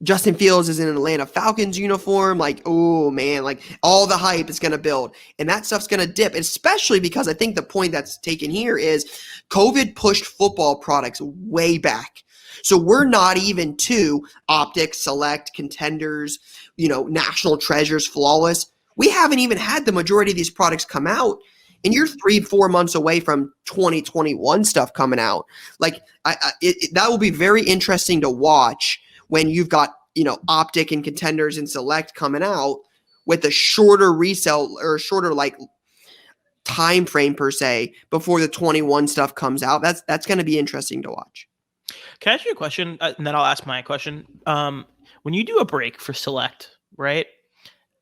Justin Fields is in an Atlanta Falcons uniform. Like, oh man, like all the hype is going to build and that stuff's going to dip, especially because I think the point that's taken here is COVID pushed football products way back. So we're not even to optics, select, contenders, national treasures, flawless. We haven't even had the majority of these products come out. And you're 3-4 months away from 2021 stuff coming out. Like that will be very interesting to watch when you've got, optic and contenders and select coming out with a shorter resale or shorter like time frame per se before the 21 stuff comes out. That's going to be interesting to watch. Can I ask you a question? And then I'll ask my question. When you do a break for select, right?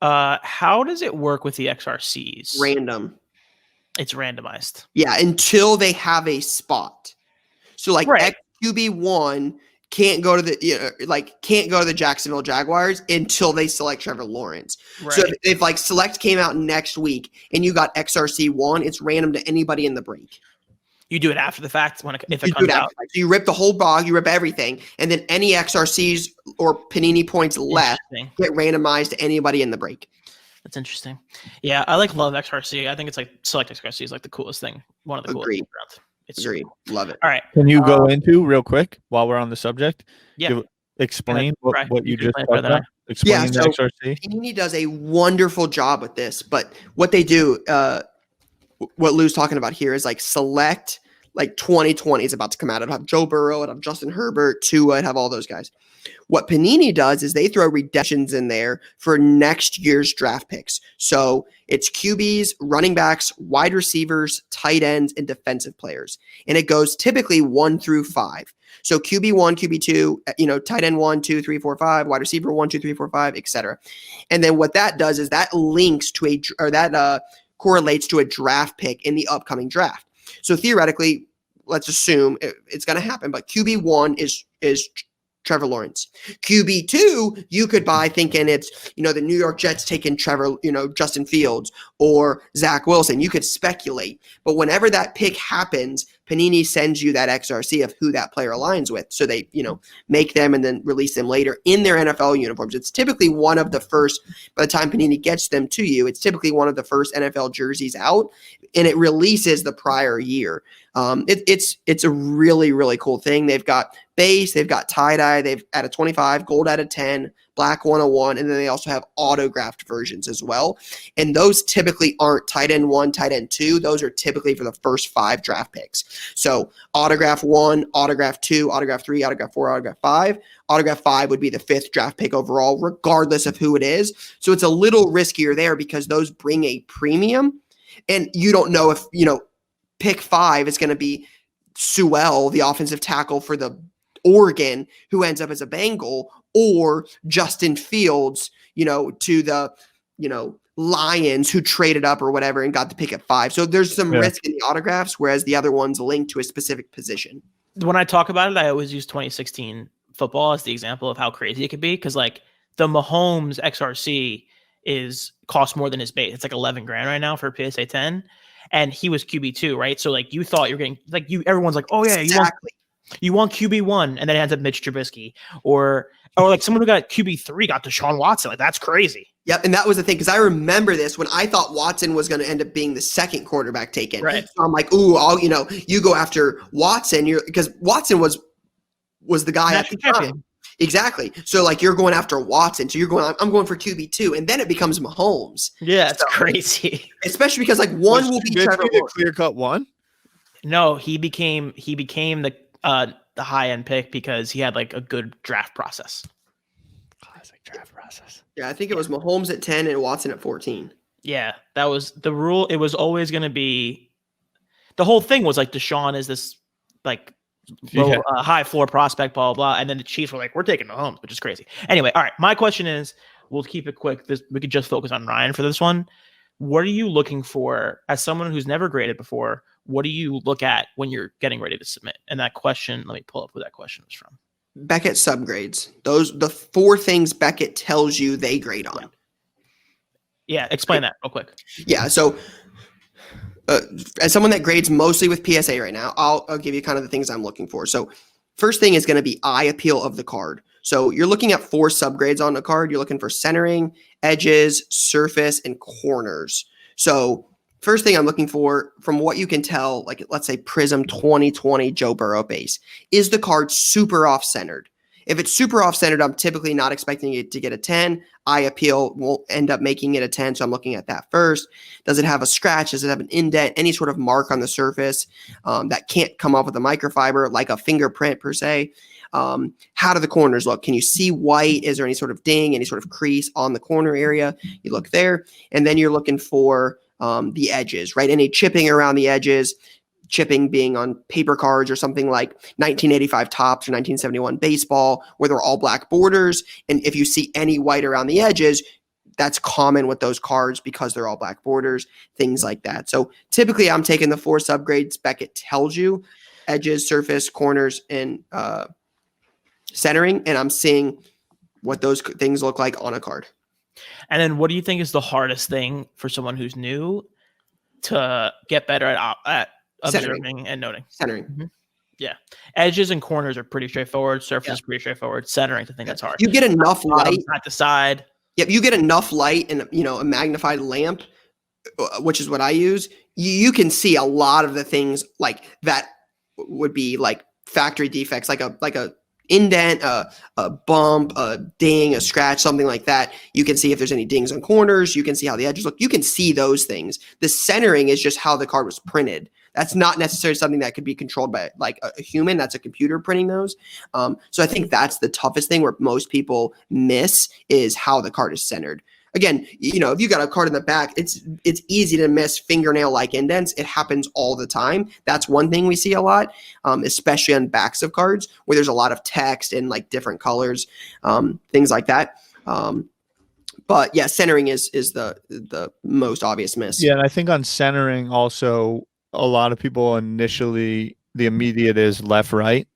How does it work with the XRCs? Random. It's randomized. Yeah, until they have a spot. So like XQB1 can't go to the Jacksonville Jaguars until they select Trevor Lawrence. Right. So if like select came out next week and you got XRC1, it's random to anybody in the break. You do it after the fact if it comes out. So you rip the whole bog, you rip everything, and then any XRCs or Panini points left get randomized to anybody in the break. That's interesting. Yeah, I love XRC. I think it's like select XRC is like the coolest thing. One of the coolest things around. Agreed. Cool. Love it. All right. Can you go into real quick while we're on the subject? Yeah. Explain what you just talked about. Explain the XRC. Panini does a wonderful job with this, but what they do, what Lou's talking about here is like select like 2020 is about to come out. It'll have Joe Burrow, it'll have Justin Herbert, Tua, it'll have all those guys. What Panini does is they throw redemptions in there for next year's draft picks. So it's QBs, running backs, wide receivers, tight ends, and defensive players. And it goes typically 1 through 5. So QB1, QB2, tight end 1, 2, 3, 4, 5, wide receiver 1, 2, 3, 4, 5, etc. And then what that does is that links to correlates to a draft pick in the upcoming draft. So theoretically, let's assume it's going to happen, but QB1 is Trevor Lawrence. QB2, you could buy thinking it's, the New York Jets taking Justin Fields or Zach Wilson. You could speculate. But whenever that pick happens, Panini sends you that XRC of who that player aligns with. So they, make them and then release them later in their NFL uniforms. It's typically one of the first, by the time Panini gets them to you, it's typically one of the first NFL jerseys out, and it releases the prior year. It's a really, really cool thing. They've got base, they've got tie-dye, they've added 25, gold out of 10, black 101, and then they also have autographed versions as well. And those typically aren't tight end 1, tight end 2. Those are typically for the first 5 draft picks. So autograph 1, autograph 2, autograph 3, autograph 4, autograph 5. Autograph 5 would be the 5th draft pick overall, regardless of who it is. So it's a little riskier there because those bring a premium, and you don't know if, pick 5 is going to be Sewell, the offensive tackle for the Oregon, who ends up as a Bengal, or Justin Fields, to the, Lions who traded up or whatever and got the pick at 5. So there's some risk in the autographs, whereas the other one's linked to a specific position. When I talk about it, I always use 2016 football as the example of how crazy it could be. Cause like the Mahomes XRC costs more than his base. It's like 11 grand right now for a PSA 10. And he was QB2, right? So like you thought you're getting everyone's like, oh yeah, exactly. You want QB1, and then it ends up Mitch Trubisky, or like someone who got QB3 got Deshaun Watson. Like that's crazy. Yep, and that was the thing because I remember this when I thought Watson was going to end up being the second quarterback taken. Right. So I'm like, ooh, you go after Watson, because Watson was the guy at the time. Exactly. So like you're going after Watson. So you're going, I'm going for QB2, and then it becomes Mahomes. Yeah, it's crazy. Especially because like one will be Trevor the clear-cut one. No, he became the high end pick because he had like a good draft process. Classic draft process. Yeah, I think it was Mahomes at 10 and Watson at 14. Yeah, that was the rule. It was always going to be. The whole thing was like Deshaun is this like low, high floor prospect, blah, blah, blah. And then the Chiefs were like, we're taking Mahomes, which is crazy. Anyway, all right. My question is, we'll keep it quick. We could just focus on Ryan for this one. What are you looking for as someone who's never graded before? What do you look at when you're getting ready to submit? And that question, let me pull up who that question was from. Becket subgrades. The 4 things Becket tells you they grade on. Yeah, explain that real quick. Yeah, so as someone that grades mostly with PSA right now, I'll give you kind of the things I'm looking for. So first thing is going to be eye appeal of the card. So you're looking at 4 subgrades on the card. You're looking for centering, edges, surface, and corners. So first thing I'm looking for, from what you can tell, like let's say Prism 2020 Joe Burrow base, is the card super off-centered? If it's super off-centered, I'm typically not expecting it to get a 10. Eye appeal will end up making it a 10, so I'm looking at that first. Does it have a scratch? Does it have an indent? Any sort of mark on the surface that can't come off with a microfiber, like a fingerprint per se? How do the corners look? Can you see white? Is there any sort of ding, any sort of crease on the corner area? You look there, and then you're looking for the edges, right? Any chipping around the edges. Chipping being on paper cards or something like 1985 Topps or 1971 baseball, where they're all black borders. And if you see any white around the edges, that's common with those cards because they're all black borders, things like that. So typically I'm taking the 4 subgrades Becket tells you: edges, surface, corners, and centering. And I'm seeing what those things look like on a card. And then what do you think is the hardest thing for someone who's new to get better at observing and noting? Centering. Mm-hmm. Yeah. Edges and corners are pretty straightforward. Surface is pretty straightforward. Centering, I think that's hard. You get enough light. At the side. Yep. You get enough light and, a magnified lamp, which is what I use. You can see a lot of the things like that would be like factory defects, like a indent, a bump, a ding, a scratch, something like that. You can see if there's any dings on corners. You can see how the edges look. You can see those things. The centering is just how the card was printed. That's not necessarily something that could be controlled by like a human. That's a computer printing those. So I think that's the toughest thing where most people miss is how the card is centered. Again, if you got a card in the back, it's easy to miss fingernail-like indents. It happens all the time. That's one thing we see a lot, especially on backs of cards where there's a lot of text and like different colors, things like that. But yeah, centering is the most obvious miss. Yeah, and I think on centering also, a lot of people initially, the immediate is left, right.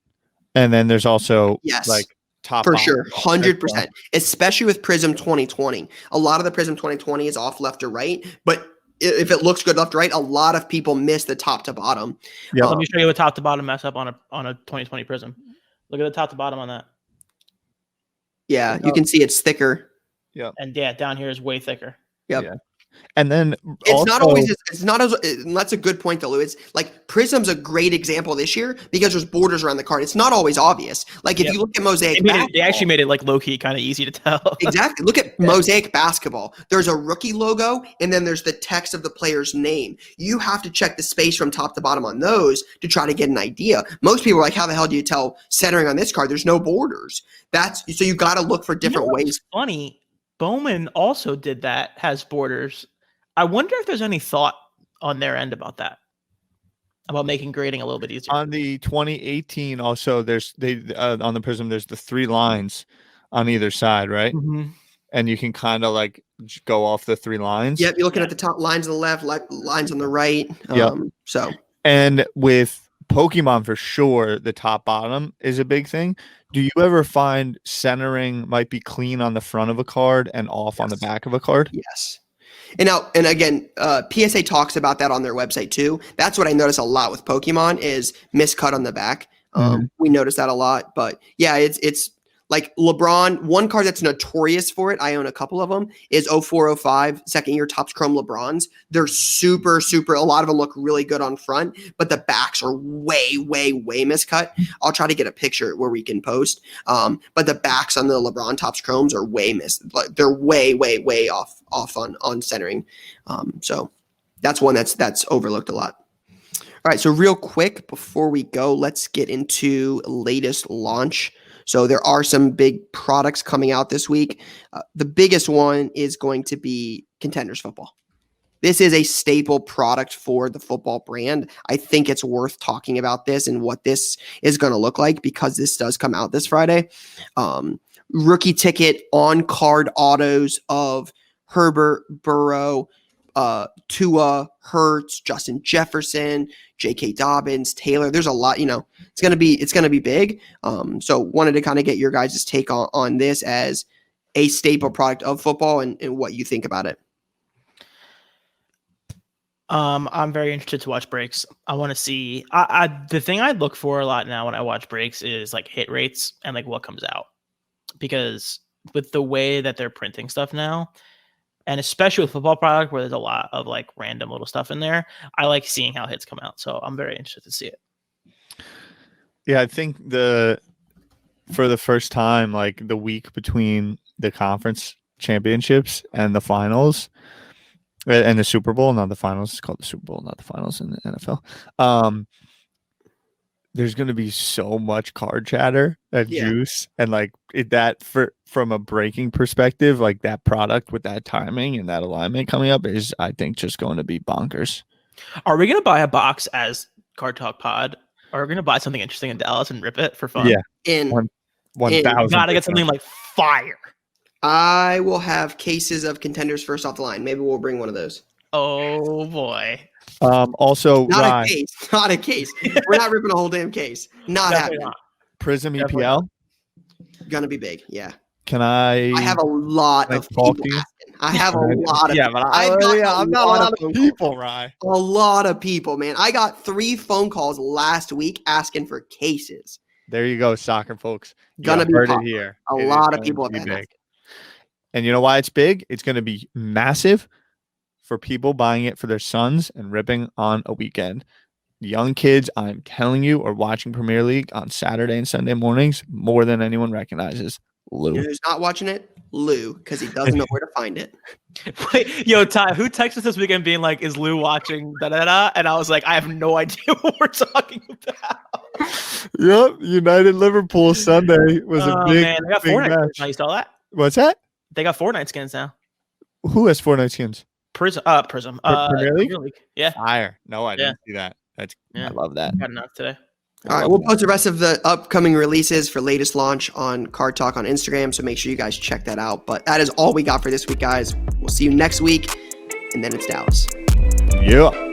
And then there's also like top. For sure. 100%. Especially with Prism 2020. A lot of the Prism 2020 is off left or right, but if it looks good left to right, a lot of people miss the top to bottom. Yeah. Let me show you a top to bottom mess up on a 2020 Prism. Look at the top to bottom on that. Yeah, you can see it's thicker. Yeah. And down here is way thicker. Yep. Yeah. And then it's not as that's a good point though, Lou. It's like Prism's a great example this year because there's borders around the card. It's not always obvious. Like if you look at Mosaic they actually made it like low key kind of easy to tell. Exactly. Look at Mosaic basketball. There's a rookie logo and then there's the text of the player's name. You have to check the space from top to bottom on those to try to get an idea. Most people are like, how the hell do you tell centering on this card? There's no borders. So you got to look for different ways. Funny. Bowman also did that, has borders. I wonder if there's any thought on their end about that, about making grading a little bit easier. On the 2018, also there's on the Prism, there's the 3 lines on either side, right? Mm-hmm. And you can kind of like go off the 3 lines. Yep, you're looking at the top lines on the left, lines on the right. And with Pokemon, for sure, the top bottom is a big thing. Do you ever find centering might be clean on the front of a card and off on the back of a card? Yes. And again, PSA talks about that on their website too. That's what I notice a lot with Pokemon is miscut on the back. We notice that a lot, but yeah, it's Like LeBron, one card that's notorious for it, I own a couple of them, is 0405 second year Topps Chrome LeBrons. They're super, a lot of them look really good on front, but the backs are way miscut. I'll try to get a picture where we can post. But the backs on the LeBron Topps Chromes are way like they're way off on centering. So that's one that's overlooked a lot. All right, so real quick before we go, let's get into latest launch. So there are some big products coming out this week. The biggest one is going to be Contenders Football. This is a staple product for the football brand. I think it's worth talking about this and what this is going to look like because this does come out this Friday. Rookie ticket on-card autos of Herbert, Burrow, Tua, Hurts, Justin Jefferson, J.K. Dobbins, Taylor. There's a lot, it's going to be big. So wanted to kind of get your guys' take on this as a staple product of football and what you think about it. I'm very interested to watch breaks. I want to see, the thing I look for a lot now when I watch breaks is like hit rates and like what comes out, because with the way that they're printing stuff now, and especially with football product where there's a lot of like random little stuff in there, I like seeing how hits come out. So I'm very interested to see it. Yeah, I think for the first time, like the week between the conference championships and the finals and the Super Bowl, not the finals, it's called the Super Bowl, not the finals in the NFL. There's going to be so much card chatter and juice, and like from a breaking perspective, like that product with that timing and that alignment coming up is, I think, just going to be bonkers. Are we going to buy a box as Card Talk Pod? Or are we going to buy something interesting in Dallas and rip it for fun? Yeah, 1,000. Gotta get something like fire. I will have cases of Contenders first off the line. Maybe we'll bring one of those. Oh boy. Also, not a case. We're not ripping a whole damn case. Not happening. Not. Prism EPL gonna be big. Yeah. Can I have a lot of people asking. I have a lot of I've got a lot of people, Rye. A lot of people, man. I got 3 phone calls last week asking for cases. There you go, soccer folks. Gonna be heard it here. A lot of people have been big. And you know why it's big? It's going to be massive for people buying it for their sons and ripping on a weekend. Young kids, I'm telling you, are watching Premier League on Saturday and Sunday mornings more than anyone recognizes. Lou. You know who's not watching it? Lou, because he doesn't know where to find it. Wait, yo, Ty, who texted us this weekend being like, is Lou watching da-da-da? And I was like, I have no idea what we're talking about. Yep, United Liverpool Sunday was a big, man, they got Fortnite skins now. You saw that? What's that? They got Fortnite skins now. Who has Fortnite skins? Prism. Premier League? Yeah. Fire. No, I didn't see that. I love that. Got enough today. All right, we'll post the rest of the upcoming releases for latest launch on Card Talk on Instagram, so make sure you guys check that out. But that is all we got for this week, guys. We'll see you next week, and then it's Dallas. Yeah.